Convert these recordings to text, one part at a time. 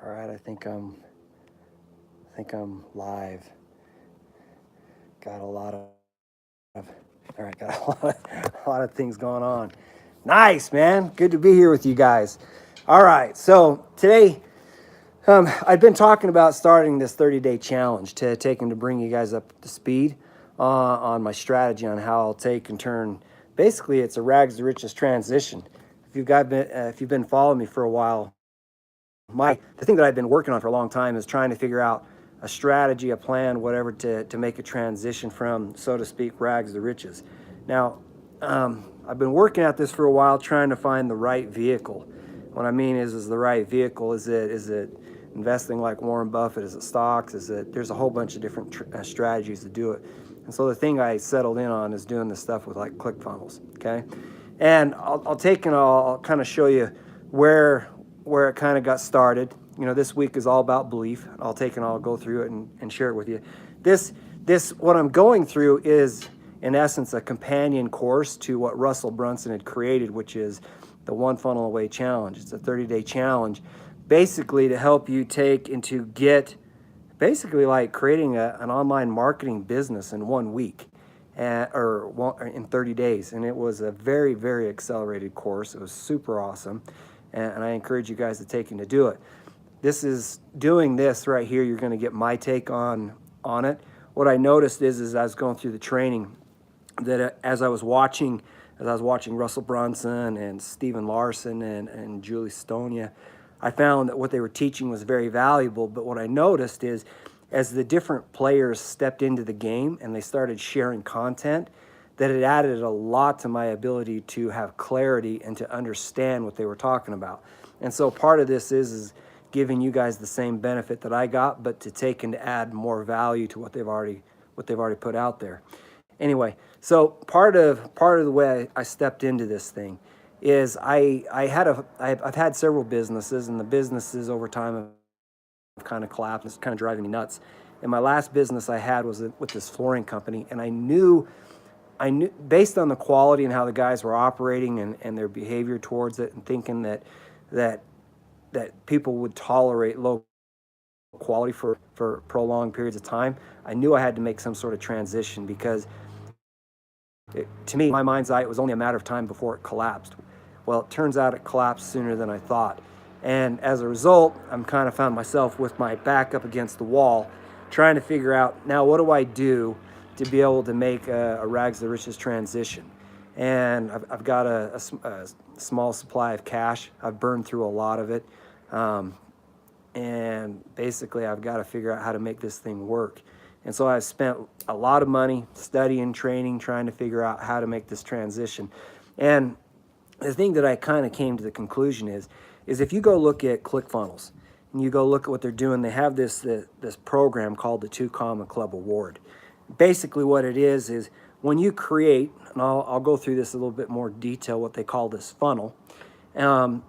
All right, I think I'm live. Got a lot of all right, got a lot of things going on. Nice, man. Good to be here with you guys. All right, so today I've been talking about starting this 30-day challenge to bring you guys up to speed on my strategy on how I'll take and turn. Basically, it's a rags to riches transition. If you've been following me for a while, the thing that I've been working on for a long time is trying to figure out a strategy, a plan, whatever, to make a transition from, so to speak, rags to riches. Now, I've been working at this for a while, trying to find the right vehicle. What I mean is the right vehicle. Is it investing like Warren Buffett? Is it stocks? There's a whole bunch of different strategies to do it. And so the thing I settled in on is doing this stuff with like ClickFunnels. Okay, and I'll kind of show you where it kind of got started. You know, this week is all about belief. I'll go through it and share it with you. This what I'm going through is, in essence, a companion course to what Russell Brunson had created, which is the One Funnel Away Challenge. It's a 30-day challenge, basically to help you take and to get, basically like creating an online marketing business in 1 week, or in 30 days. And it was a very, very accelerated course. It was super awesome. And I encourage you guys to take and to do it. Doing this right here, you're going to get my take on it. What I noticed is as I was going through the training, that as I was watching Russell Brunson and Stephen Larson and Julie Stonia, I found that what they were teaching was very valuable. But what I noticed is as the different players stepped into the game and they started sharing content, that it added a lot to my ability to have clarity and to understand what they were talking about. And so part of this is giving you guys the same benefit that I got, but to take and to add more value to what they've already put out there. Anyway, so part of the way I stepped into this thing is I've had several businesses, and the businesses over time have kind of collapsed. It's kind of driving me nuts. And my last business I had was with this flooring company, and I knew based on the quality and how the guys were operating and their behavior towards it, and thinking that people would tolerate low quality for prolonged periods of time, I knew I had to make some sort of transition, because to me, in my mind's eye, it was only a matter of time before it collapsed. Well, it turns out it collapsed sooner than I thought. And as a result, I'm kind of found myself with my back up against the wall, trying to figure out, now what do I do to be able to make a rags to riches transition. And I've got a small supply of cash. I've burned through a lot of it. And basically I've got to figure out how to make this thing work. And so I've spent a lot of money studying, training, trying to figure out how to make this transition. And the thing that I kind of came to the conclusion is if you go look at ClickFunnels and you go look at what they're doing, they have this program called the 2 Comma Club Award. Basically what it is when you create, and I'll go through this a little bit more detail, what they call this funnel. And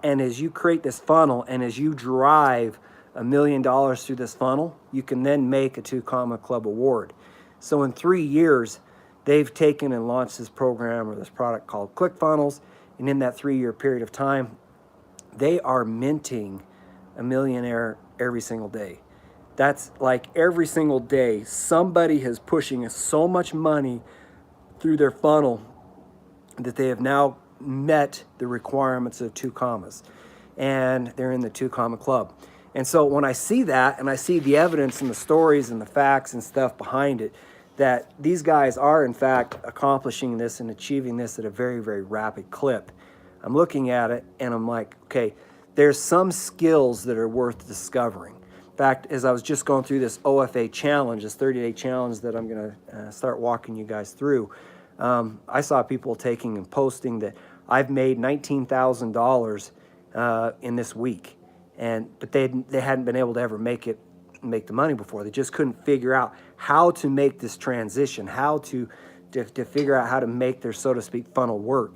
as you create this funnel and as you drive $1 million through this funnel, you can then make a 2 Comma Club Award. So in 3 years, they've taken and launched this program or this product called ClickFunnels. And in that 3-year period of time, they are minting a millionaire every single day. That's like every single day, somebody is pushing so much money through their funnel that they have now met the requirements of 2 commas. And they're in the 2 Comma Club. And so when I see that, and I see the evidence and the stories and the facts and stuff behind it, that these guys are in fact accomplishing this and achieving this at a very, very rapid clip, I'm looking at it and I'm like, okay, there's some skills that are worth discovering. In fact, as I was just going through this OFA challenge, this 30-day challenge that I'm going to start walking you guys through, I saw people taking and posting that I've made $19,000 in this week, but they hadn't been able to ever make the money before. They just couldn't figure out how to make this transition, how to figure out how to make their, so to speak, funnel work.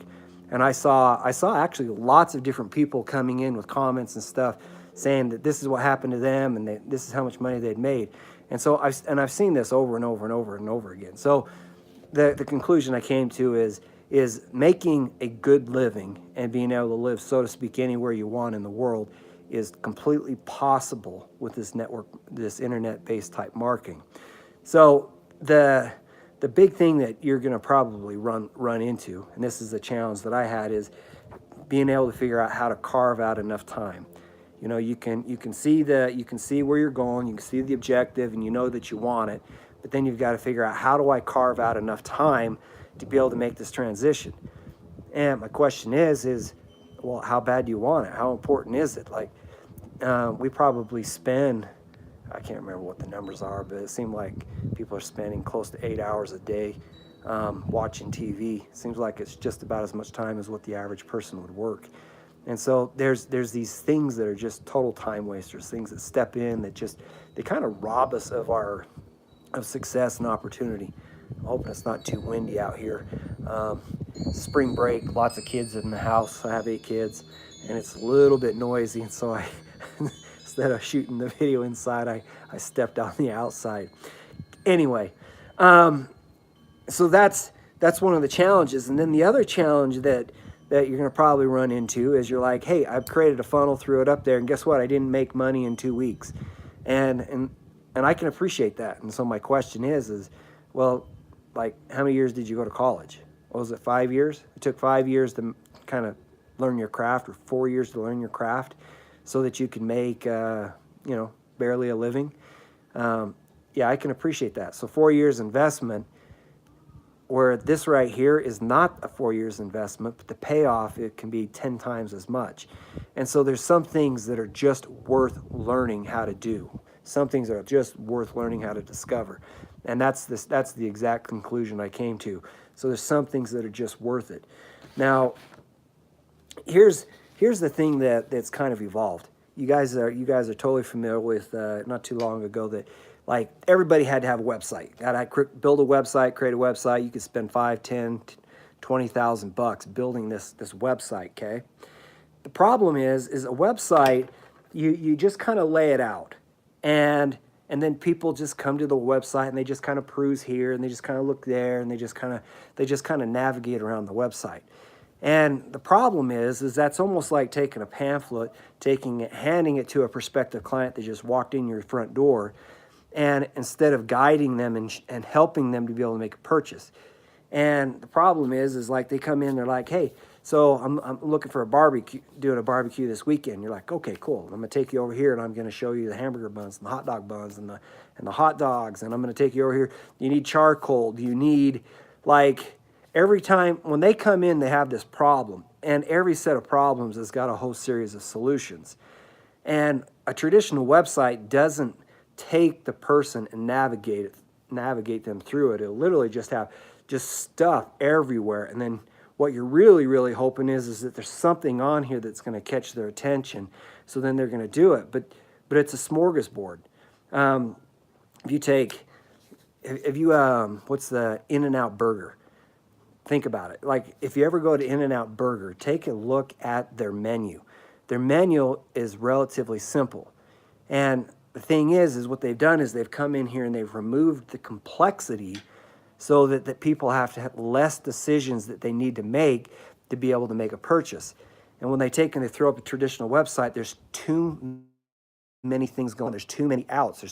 And I saw actually lots of different people coming in with comments and stuff, saying that this is what happened to them and this is how much money they'd made. And so I've seen this over and over and over and over again. So the conclusion I came to is making a good living and being able to live, so to speak, anywhere you want in the world is completely possible with this internet-based type marketing. So the big thing that you're going to probably run into, and this is the challenge that I had, is being able to figure out how to carve out enough time. You can see where you're going, you can see the objective, and you know that you want it, but then you've got to figure out, how do I carve out enough time to be able to make this transition? And my question is, well, how bad do you want it? How important is it? Like, we probably spend, I can't remember what the numbers are, but it seemed like people are spending close to 8 hours a day watching TV. Seems like it's just about as much time as what the average person would work. And so there's these things that are just total time wasters, things that step in that they kind of rob us of success and opportunity. I'm hoping it's not too windy out here. Spring break, lots of kids in the house. I have 8 kids, and it's a little bit noisy, and so I instead of shooting the video inside, I stepped on the outside. Anyway, so that's one of the challenges. And then the other challenge that you're going to probably run into is, you're like, hey, I've created a funnel, threw it up there, and guess what? I didn't make money in 2 weeks. And I can appreciate that. And so my question is, well, like, how many years did you go to college? What was it, 5 years? It took 5 years to kind of learn your craft, or 4 years to learn your craft, so that you can make, barely a living. Yeah, I can appreciate that. So 4 years investment, where this right here is not a 4 years investment, but the payoff, it can be 10 times as much. And so there's some things that are just worth learning how to do. Some things that are just worth learning how to discover. And that's the exact conclusion I came to. So there's some things that are just worth it. Now, here's the thing that's kind of evolved. You guys are totally familiar with, not too long ago, that like everybody had to have a website. Build a website, create a website. You could spend $5,000, $10,000, $20,000 building this website. Okay. The problem is a website, you just kind of lay it out, and then people just come to the website and they just kind of peruse here, and they just kind of look there, and they just kind of navigate around the website. And the problem is that's almost like taking a pamphlet, handing it to a prospective client that just walked in your front door, and instead of guiding them and helping them to be able to make a purchase. And the problem is like they come in, they're like, hey, so I'm looking for doing a barbecue this weekend. You're like, okay, cool. I'm gonna take you over here, and I'm gonna show you the hamburger buns and the hot dog buns and the hot dogs, and I'm gonna take you over here. You need charcoal. Do you need, like, every time when they come in, they have this problem, and every set of problems has got a whole series of solutions. And a traditional website doesn't take the person and navigate them through it. It'll literally just have stuff everywhere. And then what you're really, really hoping is that there's something on here that's going to catch their attention. So then they're going to do it. But it's a smorgasbord. What's the In-N-Out Burger? Think about it. Like, if you ever go to In-N-Out Burger, take a look at their menu. Their menu is relatively simple. And the thing is what they've done is they've come in here and they've removed the complexity, so that people have to have less decisions that they need to make to be able to make a purchase. And when they throw up a traditional website, there's too many things going. There's too many outs. There's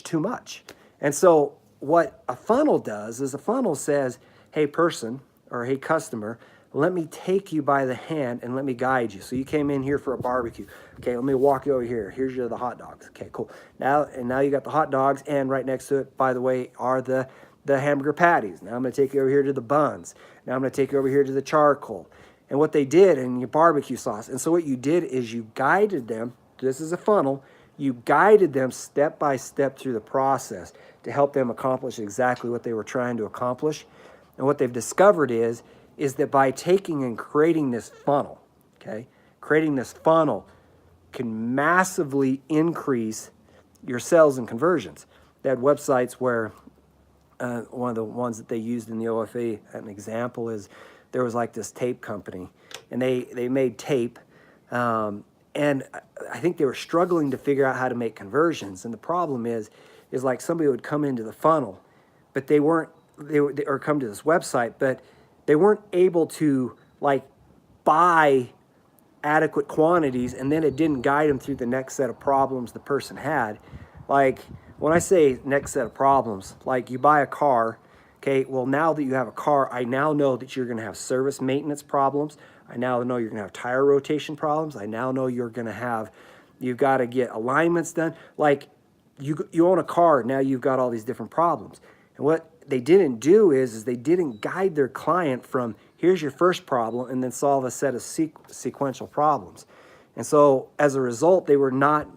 too much. And so what a funnel does is a funnel says, hey person, or hey customer, let me take you by the hand and let me guide you. So you came in here for a barbecue. Okay, let me walk you over here. Here's the hot dogs. Okay, cool. Now you got the hot dogs, and right next to it, by the way, are the hamburger patties. Now I'm going to take you over here to the buns. Now I'm going to take you over here to the charcoal. And what they did, and your barbecue sauce. And so what you did is you guided them. This is a funnel. You guided them step by step through the process to help them accomplish exactly what they were trying to accomplish. And what they've discovered is that by taking and creating this funnel, creating this funnel can massively increase your sales and conversions. They had websites where one of the ones that they used in the OFA, an example is, there was like this tape company, and they made tape, and I think they were struggling to figure out how to make conversions. And the problem is like somebody would come into the funnel, but or come to this website, but they weren't able to like buy adequate quantities, and then it didn't guide them through the next set of problems the person had. Like when I say next set of problems, like you buy a car, okay, well, now that you have a car, I now know that you're going to have service maintenance problems. I now know you're going to have tire rotation problems. I now know you've got to get alignments done. Like you own a car, now you've got all these different problems. And what they didn't do is they didn't guide their client from here's your first problem and then solve a set of sequential problems. And so as a result, they were not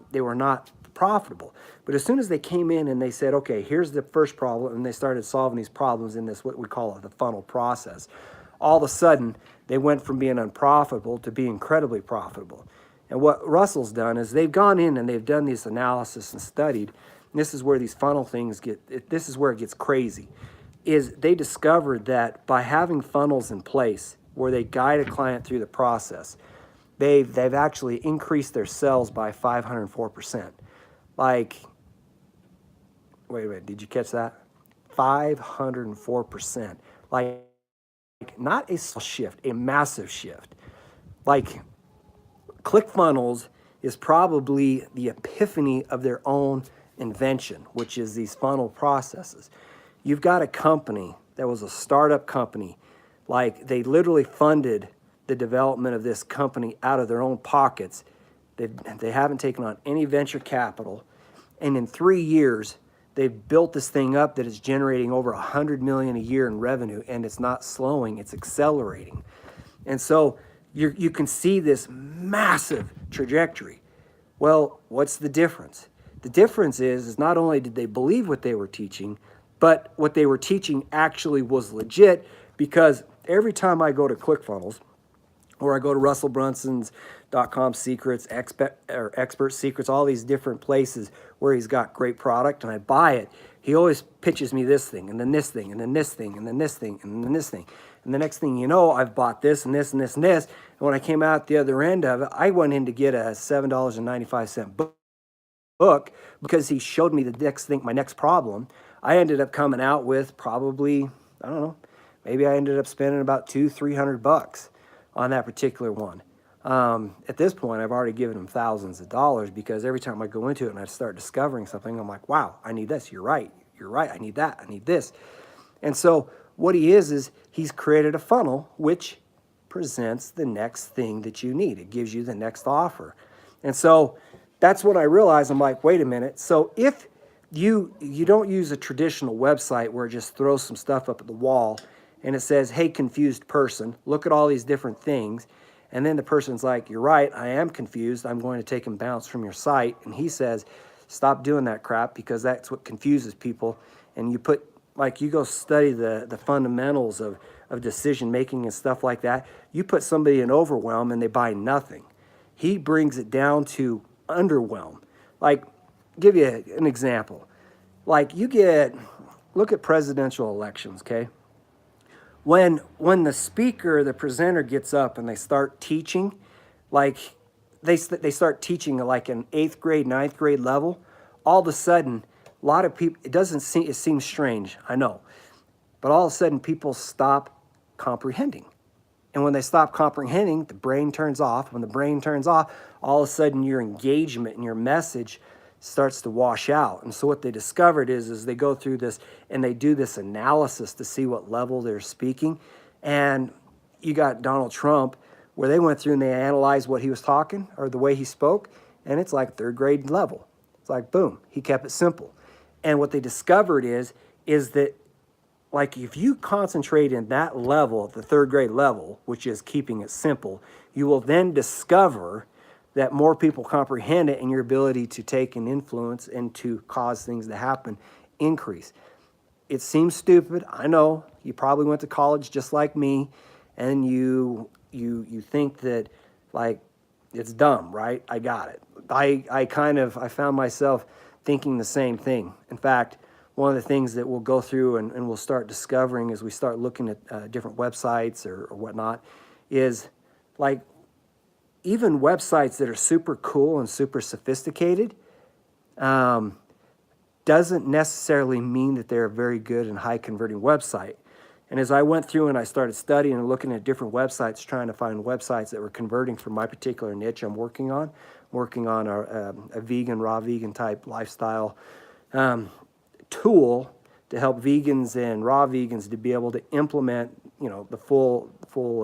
profitable. But as soon as they came in and they said, okay, here's the first problem, and they started solving these problems in this, what we call the funnel process, all of a sudden they went from being unprofitable to being incredibly profitable. And what Russell's done is they've gone in and they've done this analysis and studied. And this is where these funnel things this is where it gets crazy, is they discovered that by having funnels in place where they guide a client through the process, they've actually increased their sales by 504%. Like, wait a minute, did you catch that? 504%. Like, not a small shift, a massive shift. Like, ClickFunnels is probably the epiphany of their own invention, which is these funnel processes. You've got a company that was a startup company. Like, they literally funded the development of this company out of their own pockets. They haven't taken on any venture capital. And in 3 years, they've built this thing up that is generating over $100 million a year in revenue, and it's not slowing, it's accelerating. And so you can see this massive trajectory. Well, what's the difference? The difference is not only did they believe what they were teaching, but what they were teaching actually was legit, because every time I go to ClickFunnels or I go to Russell Brunson's DotComSecrets, Expert Secrets, all these different places where he's got great product and I buy it, he always pitches me this thing and then this thing and then this thing and then this thing and then this thing. And the next thing you know, I've bought this and this and this and this. And when I came out the other end of it, I went in to get a $7.95 book because he showed me the next thing, my next problem. I ended up coming out with probably, I don't know, maybe I ended up spending about $200-300 on that particular one. At this point, I've already given him thousands of dollars, because every time I go into it and I start discovering something, I'm like, wow, I need this. You're right. I need that. I need this. And so what he is he's created a funnel which presents the next thing that you need. It gives you the next offer. And so that's when I realized, I'm like, wait a minute. So if you don't use a traditional website where it just throws some stuff up at the wall and it says, hey, confused person, look at all these different things. And then the person's like, you're right, I am confused. I'm going to take and bounce from your site. And he says, stop doing that crap, because that's what confuses people. And you go study the fundamentals of decision making and stuff like that. You put somebody in overwhelm and they buy nothing. He brings it down to underwhelm. Like, give you an example. Like, look at presidential elections, okay? When the speaker, the presenter gets up and they start teaching, like they start teaching like an 8th grade, 9th grade level, all of a sudden, a lot of people, it seems strange, I know, but all of a sudden people stop comprehending. And when they stop comprehending, the brain turns off. When the brain turns off, all of a sudden your engagement and your message starts to wash out. And so what they discovered is they go through this and they do this analysis to see what level they're speaking. And you got Donald Trump, where they went through and they analyzed what he was talking or the way he spoke, and it's like 3rd grade level. It's like, boom, he kept it simple. And what they discovered is that, like, if you concentrate in that level, at the 3rd grade level, which is keeping it simple, you will then discover that more people comprehend it, and your ability to take an influence and to cause things to happen increase. It seems stupid, I know. You probably went to college just like me, and you think that, like, it's dumb, right? I got it. I found myself thinking the same thing. In fact, one of the things that we'll go through and we'll start discovering as we start looking at different websites or whatnot is, like, even websites that are super cool and super sophisticated doesn't necessarily mean that they're a very good and high converting website. And as I went through and I started studying and looking at different websites, trying to find websites that were converting for my particular niche I'm working on a vegan, raw vegan type lifestyle tool to help vegans and raw vegans to be able to implement, the full